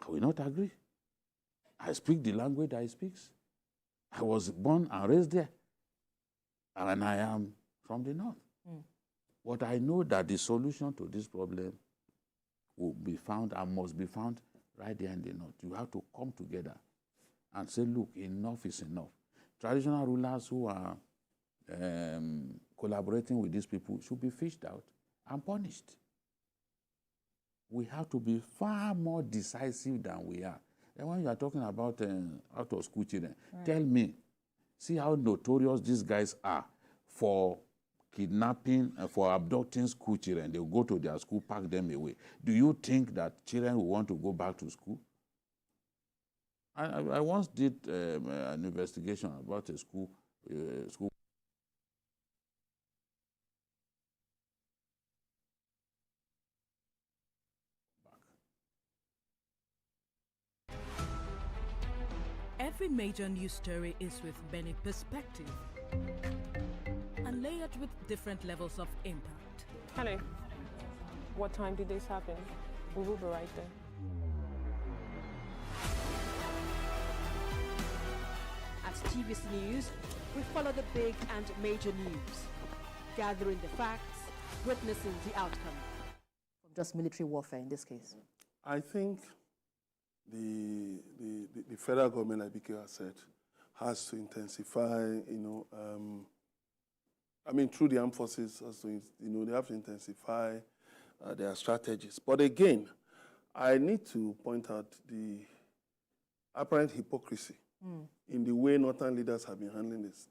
[SPEAKER 3] I will not agree. I speak the language that he speaks. I was born and raised there. And I am from the north. But I know that the solution to this problem will be found and must be found right there in the north. You have to come together and say, look, enough is enough. Traditional rulers who are collaborating with these people should be fished out and punished. We have to be far more decisive than we are. And when you are talking about out-of-school children, tell me, see how notorious these guys are for kidnapping and for abducting school children. They'll go to their school, pack them away. Do you think that children will want to go back to school? I once did an investigation about a school.
[SPEAKER 10] Every major news story is with many perspectives and layered with different levels of impact.
[SPEAKER 11] Hello. What time did this happen? We will be right there.
[SPEAKER 12] At TVC News, we follow the big and major news.
[SPEAKER 2] gathering the facts, witnessing the outcome from just military warfare in this case?
[SPEAKER 4] I think the federal government, like BK has said, has to intensify, through the armed forces, they have to intensify their strategies. But again, I need to point out the apparent hypocrisy in the way northern leaders have been handling this.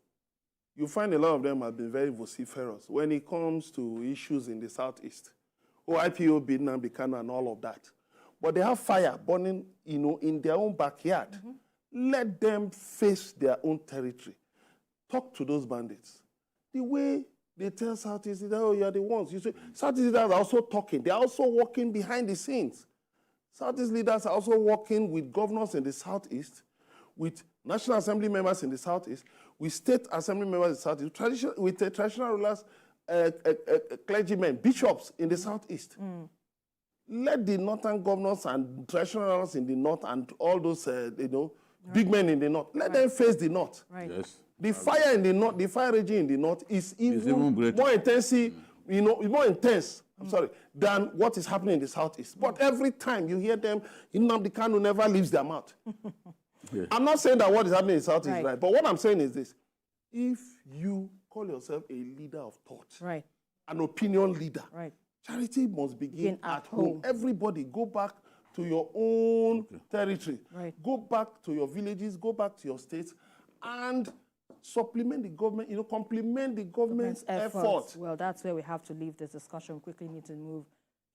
[SPEAKER 4] You find a lot of them have been very vociferous when it comes to issues in the southeast. IPO, Bidnan, Bikano, and all of that. But they have fire burning, in their own backyard. Let them face their own territory. Talk to those bandits. The way they tell Southeast leaders, oh, you're the ones. You see, Southeast leaders are also talking. They're also working behind the scenes. Southeast leaders are also working with governors in the Southeast, with National Assembly members in the Southeast, with state assembly members in the Southeast, with traditional rulers, clergymen, bishops in the Southeast. Let the northern governors and traditional rulers in the north and all those, big men in the north, let them face the north.
[SPEAKER 3] Yes.
[SPEAKER 4] The fire in the north, the fire raging in the north is even more intensive, more intense, than what is happening in the southeast. But every time you hear them, Nnamdi Kanu never leaves their mouth. Yeah. I'm not saying that what is happening in the southeast is right, but what I'm saying is this. If you call yourself a leader of thought, an opinion leader, charity must begin at home. Everybody go back to your own territory. Go back to your villages, go back to your states, and supplement the government, complement the government's efforts.
[SPEAKER 2] Well, that's where we have to leave this discussion. Quickly need to move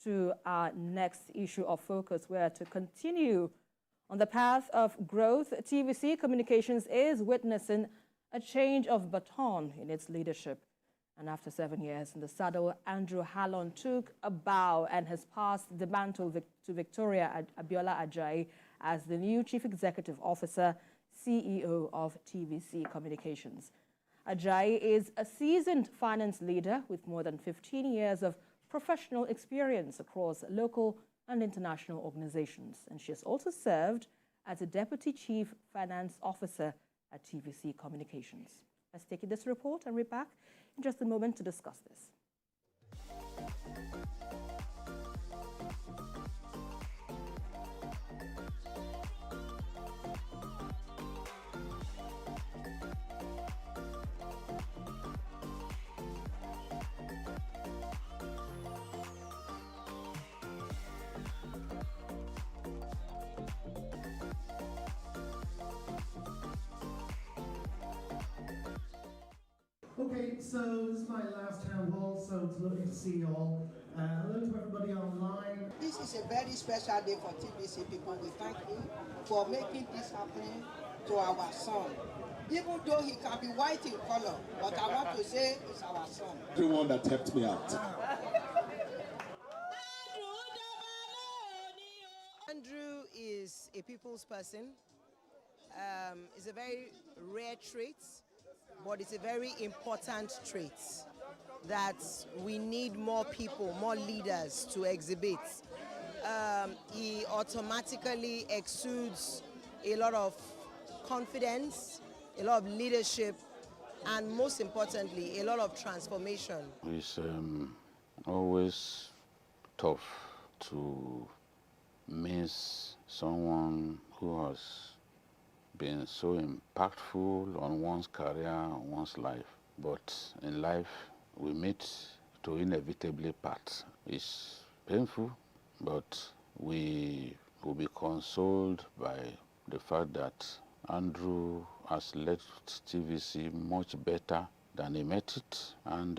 [SPEAKER 2] to our next issue of focus, where to continue on the path of growth, TVC Communications is witnessing a change of baton in its leadership. And after 7 years in the saddle, Andrew Hallon took a bow and has passed the mantle to Victoria Abiola Ajayi as the new Chief Executive Officer, CEO of TVC Communications. Ajayi is a seasoned finance leader with more than 15 years of professional experience across local and international organizations. And she has also served as a Deputy Chief Finance Officer at TVC Communications. Let's take in this report and we're back in just a moment to discuss this.
[SPEAKER 12] Okay, so this is my last town hall, so it's lovely to see you all. Hello to everybody online.
[SPEAKER 13] This is a very special day for TVC people. We thank him for making this happen to our son. Even though he can be white in color, but I want to say it's our son.
[SPEAKER 14] Everyone that helped me out.
[SPEAKER 15] Andrew is a people's person. It's a very rare trait, but it's a very important trait that we need more people, more leaders to exhibit. He automatically exudes a lot of confidence, a lot of leadership, and most importantly, a lot of transformation.
[SPEAKER 3] It's always tough to miss someone who has been so impactful on one's career, on one's life. But in life, we meet to inevitably part. It's painful, but we will be consoled by the fact that Andrew has left TVC much better than he met it. And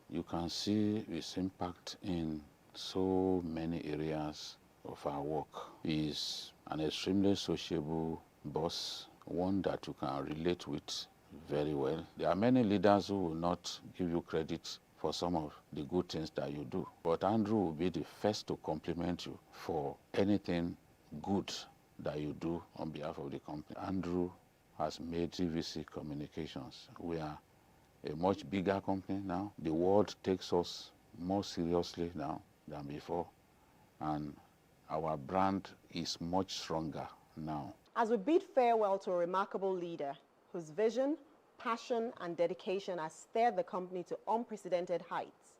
[SPEAKER 3] you can see his impact in so many areas of our work. He's an extremely sociable boss, one that you can relate with very well. There are many leaders who will not give you credit for some of the good things that you do, but Andrew will be the first to compliment you for anything good that you do on behalf of the company. Andrew has made TVC Communications. We are a much bigger company now. The world takes us more seriously now than before, and our brand is much stronger now.
[SPEAKER 16] As we bid farewell to a remarkable leader whose vision,
[SPEAKER 14] passion and dedication has steered the company to unprecedented heights.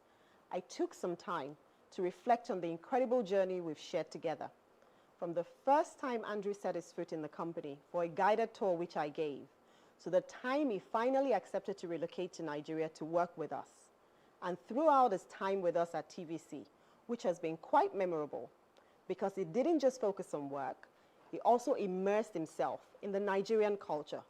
[SPEAKER 14] I took some time to reflect on the incredible journey we've shared together. From the first time Andrew set his foot in the company for a guided tour which I gave, to the time he finally accepted to relocate to Nigeria to work with us, and throughout his time with us at TVC, which has been quite memorable because he didn't just focus on work, he also immersed himself in the Nigerian culture.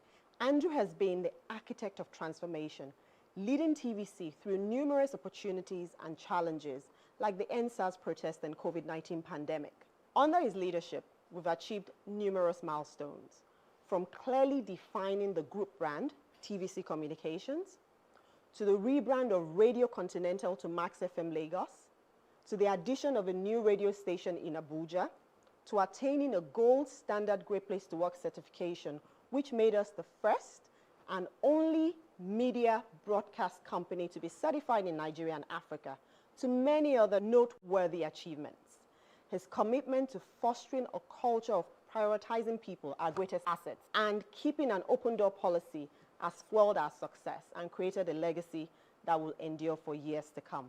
[SPEAKER 14] Andrew has been the architect of transformation, leading TVC through numerous opportunities and challenges like the NSAS protest and COVID-19 pandemic. Under his leadership, we've achieved numerous milestones, from clearly defining the group brand, TVC Communications, to the rebrand of Radio Continental to Max FM Lagos, to the addition of a new radio station in Abuja, to attaining a gold standard Great Place to Work certification, which made us the first and only media broadcast company to be certified in Nigeria and Africa, to many other noteworthy achievements. His commitment to fostering a culture of prioritizing people, our greatest assets, and keeping an open door policy has fueled our success and created a legacy that will endure for years to come.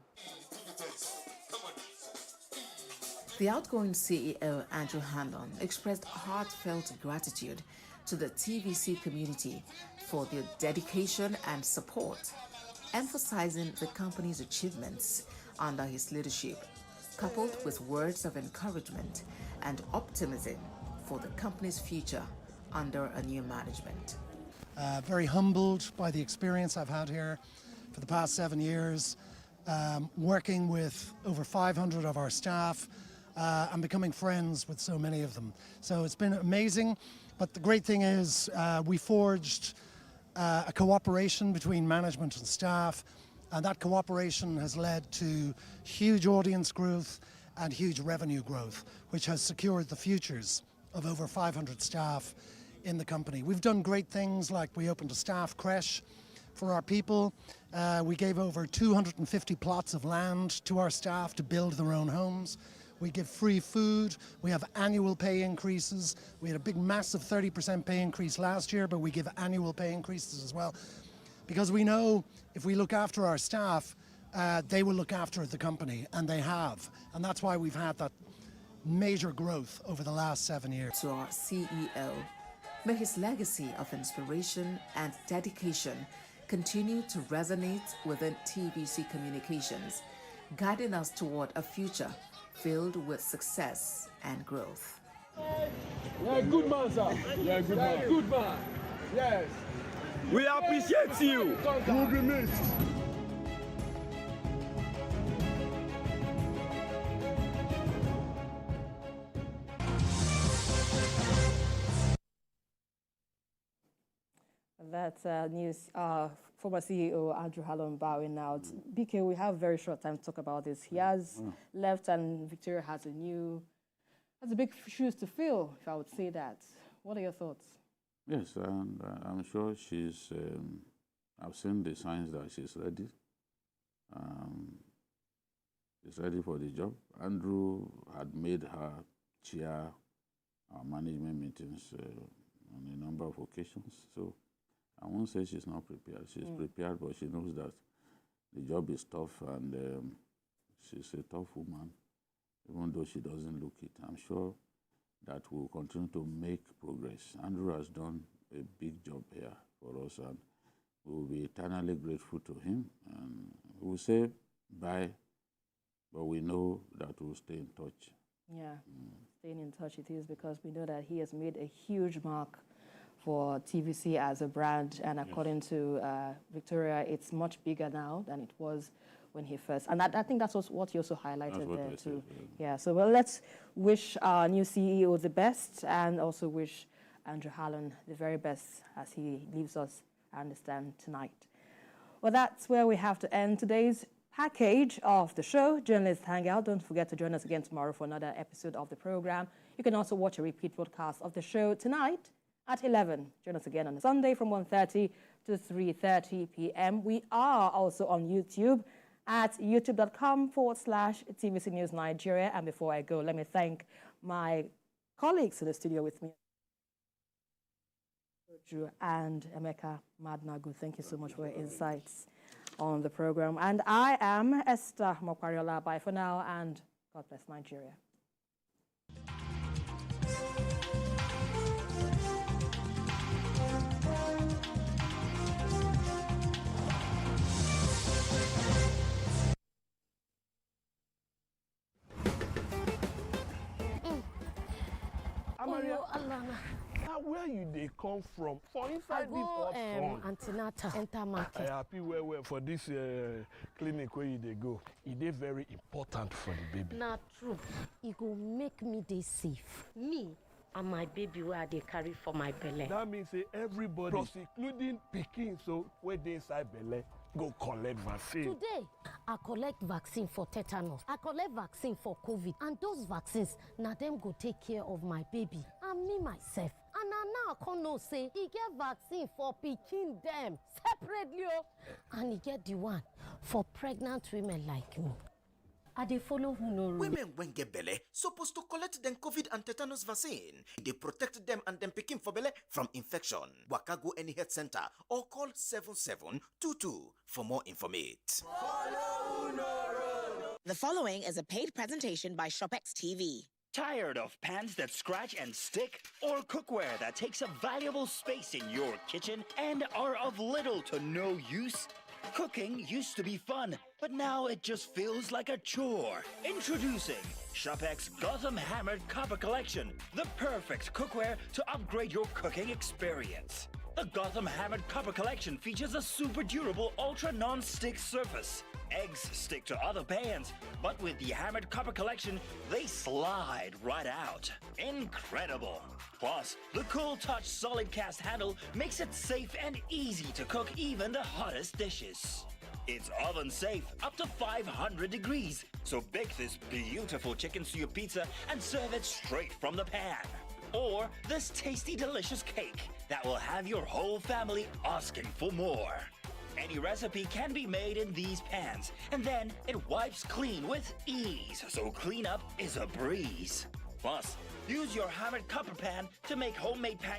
[SPEAKER 16] The outgoing CEO, Andrew Hanlon, expressed heartfelt gratitude to the TVC community for their dedication and support, emphasizing the company's achievements under his leadership, coupled with words of encouragement and optimism for the company's future under a new management.
[SPEAKER 12] Very humbled by the experience I've had here for the past 7 years, working with over 500 of our staff and becoming friends with so many of them. So it's been amazing, but the great thing is we forged a cooperation between management and staff, and that cooperation has led to huge audience growth and huge revenue growth, which has secured the futures of over 500 staff in the company. We've done great things, like we opened a staff creche for our people. We gave over 250 plots of land to our staff to build their own homes. We give free food. We have annual pay increases. We had a big, massive 30% pay increase last year, but we give annual pay increases as well. Because we know if we look after our staff, they will look after the company, and they have. And that's why we've had that major growth over the last 7 years.
[SPEAKER 16] To our CEO, may his legacy of inspiration and dedication continue to resonate within TVC Communications, guiding us toward a future filled with success and growth.
[SPEAKER 17] You're a good man, sir. You're a good man. Good man. Yes. We appreciate you. You will be missed.
[SPEAKER 2] That's news. Former CEO Andrew Hanlon bowing out. BK, we have very short time to talk about this. He has left, and Victoria has a big shoes to fill, if I would say that. What are your thoughts?
[SPEAKER 3] Yes, and I'm sure she's. I've seen the signs that she's ready. She's ready for the job. Andrew had made her chair our management meetings on a number of occasions. So I won't say she's not prepared. She's prepared, but she knows that the job is tough, and she's a tough woman, even though she doesn't look it. I'm sure that we'll continue to make progress. Andrew has done a big job here for us, and we will be eternally grateful to him. And we'll say bye, but we know that we'll stay in touch.
[SPEAKER 2] Yeah, staying in touch it is, because we know that he has made a huge mark for TVC as a brand, and according to Victoria, it's much bigger now than it was when he first. And I think that's what he also highlighted there too. Yeah. So well, let's wish our new CEO the best, and also wish Andrew Hanlon the very best as he leaves us, I understand, tonight. Well, that's where we have to end today's package of the show, Journalist Hangout. Don't forget to join us again tomorrow for another episode of the program. You can also watch a repeat broadcast of the show tonight at 11. Join us again on Sunday from 1:30 to 3:30 p.m. We are also on YouTube at youtube.com/TVC News Nigeria. And before I go, let me thank my colleagues in the studio with me. and Emeka Madnagu. Thank you so much for your insights on the program. And I am Esther Mokwariola. Bye for now, and God bless Nigeria.
[SPEAKER 5] Where they come from? For inside this hot sun.
[SPEAKER 18] Antenatal enter market.
[SPEAKER 5] I happy well for this clinic where they go. It is very important for the baby.
[SPEAKER 18] Not true. It go make me dey safe. Me and my baby where they carry for my belly.
[SPEAKER 5] That means everybody, plus including pikin, so where they inside belly, go collect vaccine.
[SPEAKER 18] Today, I collect vaccine for tetanus. I collect vaccine for COVID. And those vaccines, now them go take care of my baby and me myself. And now I can't know say he get vaccine for pikin them separately. And he get the one for pregnant women like me. I dey follow who no rule.
[SPEAKER 19] Women when get belle supposed to collect them COVID and tetanus vaccine. They protect them and them pikin for belle from infection. Waka go any health center or call 7722 for more information.
[SPEAKER 20] The following is a paid presentation by ShopX TV.
[SPEAKER 21] Tired of pans that scratch and stick? Or cookware that takes up valuable space in your kitchen and are of little to no use? Cooking used to be fun, but now it just feels like a chore. Introducing ShopX Gotham Hammered Copper Collection, the perfect cookware to upgrade your cooking experience. The Gotham Hammered Copper Collection features a super durable ultra non-stick surface. Eggs stick to other pans, but with the Hammered Copper Collection, they slide right out. Incredible! Plus, the Cool Touch solid cast handle makes it safe and easy to cook even the hottest dishes. It's oven safe up to 500 degrees, so bake this beautiful chicken suey pizza and serve it straight from the pan. Or this tasty, delicious cake that will have your whole family asking for more. Any recipe can be made in these pans, and then it wipes clean with ease, so cleanup is a breeze. Plus, use your hammered copper pan to make homemade pancakes